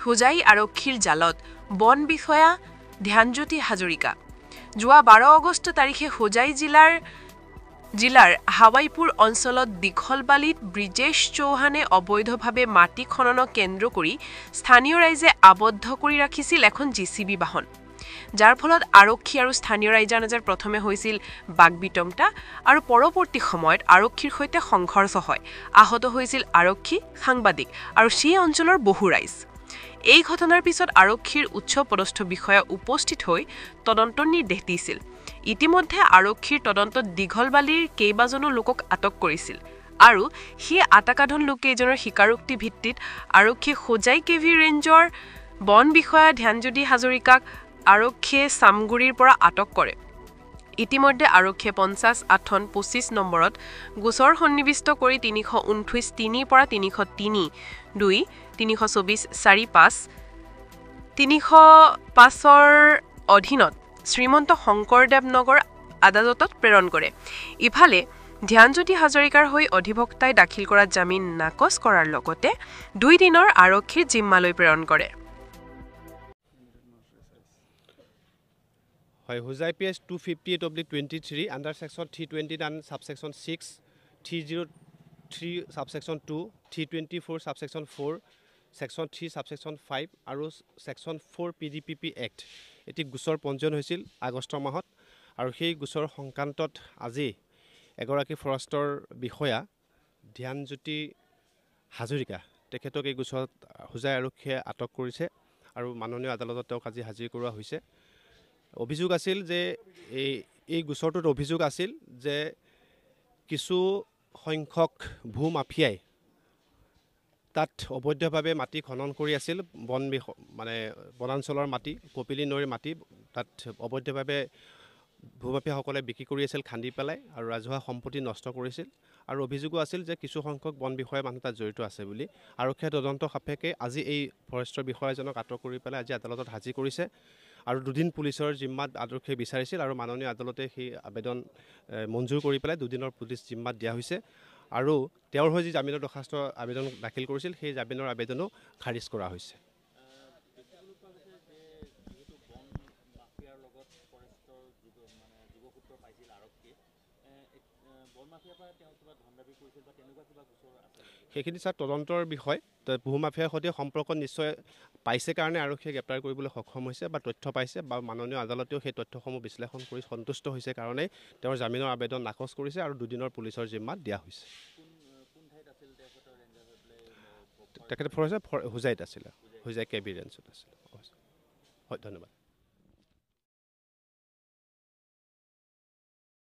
হোজাই আৰক্ষীৰ জালত বন বিষয়া ধ্যানজ্যোতি হাজৰিকা যোৱা 12 আগষ্ট তাৰিখে হোজাই জিলাৰ হাৱাইপুৰ অঞ্চলত দীঘলবালিত ব্ৰিজেশ চৌহানে অবৈধভাৱে মাটি খননক কেন্দ্ৰ কৰি স্থানীয় ৰাইজে আবদ্ধ কৰি ৰাখিছিল এখন জিচিবি বাহন যাৰ ফলত আৰক্ষী আৰু স্থানীয় ৰাইজৰ মাজত প্ৰথমে হৈছিল বাগবিতংতা আৰু পৰৱৰ্তী সময়ত আৰক্ষীৰ সৈতে সংঘৰ্ষ হয় আহত হৈছিল আৰক্ষী সাংবাদিক আৰু সেই অঞ্চলৰ বহু ৰাইজ এই ঘটনাৰ পিছত আৰক্ষীৰ উচ্চ পদস্থ বিষয়া উপস্থিত হৈ তদন্তৰ নিৰ্দেশ দিছিল ইতিমধ্যে আৰক্ষীৰ তদন্তত দীঘলবালিৰ কেইবাজনো লোকক আটক কৰিছিল আৰু সেই আটাকাধন লোককেইজনৰ স্বীকাৰোক্তি ভিত্তিত আৰক্ষী হোজাই কেভি ৰেঞ্জৰ বন বিষয়া ধ্যানজ্যোতি হাজৰিকাক আৰক্ষীয়ে সামগুৰিৰ পৰা আটক কৰে ইতিমধ্যে আৰক্ষীয়ে 50-8-25 নম্বৰত গোচৰ সন্নিবিষ্ট কৰি 329-3 পৰা 303 2 324-45 305ৰ অধীনত শ্ৰীমন্ত শংকৰদেৱ নগৰ আদালতত প্ৰেৰণ কৰে ইফালে ধ্যানজ্যোতি হাজৰিকাৰ হৈ অধিবক্তাই দাখিল কৰা জামিন নাকচ কৰাৰ লগতে 2 দিনৰ আৰক্ষীৰ জিম্মালৈ প্ৰেৰণ কৰে Hojai PS 258/23 under section 320 and subsection 6, 303 subsection 2, 324 subsection 4, section 3 subsection 5 আৰু section 4 PDPP Act এটি গোচৰ পঞ্জীয়ন হৈছিল আগষ্ট মাহত আৰু সেই গোচৰ সংক্ৰান্তত আজি এগৰাকী ফৰেষ্টৰ বিষয়া ধ্যানজ্যোতি হাজৰিকা তেখেতক এই গোচৰত হোজাই আৰক্ষীয়ে আটক কৰিছে আৰু মাননীয় আদালতত তেওঁক আজি হাজিৰ কৰোৱা হৈছে অভিযোগ আছিল যে এই গোচৰটোত অভিযোগ আছিল যে কিছু সংখ্যক ভূমাফিয়াই তাত অবৈধভাৱে মাটি খনন কৰি আছিল বনাঞ্চলৰ মাটি কপিলি নৈৰ মাটি তাত অবৈধভাৱে ভূমাফিয়াসকলে বিক্ৰী কৰি আছিল খান্দি পেলাই আৰু ৰাজহুৱা সম্পত্তি নষ্ট কৰিছিল আৰু অভিযোগো আছিল যে কিছু সংখ্যক বন বিষয়া মানুহ তাত জড়িত আছে বুলি আৰক্ষীয়ে তদন্ত সাপেক্ষে আজি এই ফৰেষ্টৰ বিষয়াজনক আটক কৰি পেলাই আজি আদালতত হাজিৰ কৰিছে আৰু দুদিন পুলিচৰ জিম্মাত আৰক্ষীয়ে বিচাৰিছিল আৰু মাননীয় আদালতে সেই আবেদন মঞ্জুৰ কৰি পেলাই দুদিনৰ পুলিচ জিম্মাত দিয়া হৈছে আৰু তেওঁৰ হৈ যি জামিনৰ দৰখাস্ত আবেদন দাখিল কৰিছিল সেই জামিনৰ আবেদনো খাৰিজ কৰা হৈছে সেইখিনি স্যাৰ তদন্তৰ বিষয় ভূমাফিয়াৰ সৈতে সম্পৰ্ক নিশ্চয় পাইছে কাৰণে আৰক্ষীয়ে গ্ৰেপ্তাৰ কৰিবলৈ সক্ষম হৈছে বা তথ্য পাইছে বা মাননীয় আদালতেও সেই তথ্যসমূহ বিশ্লেষণ কৰি সন্তুষ্ট হৈছে কাৰণে তেওঁৰ জামিনৰ আবেদন নাকচ কৰিছে আৰু দুদিনৰ পুলিচৰ জিম্মাত দিয়া হৈছে তেখেতে হোজাইত আছিলে হোজাই কেবি ৰেঞ্জত আছিলে হয় ধন্যবাদ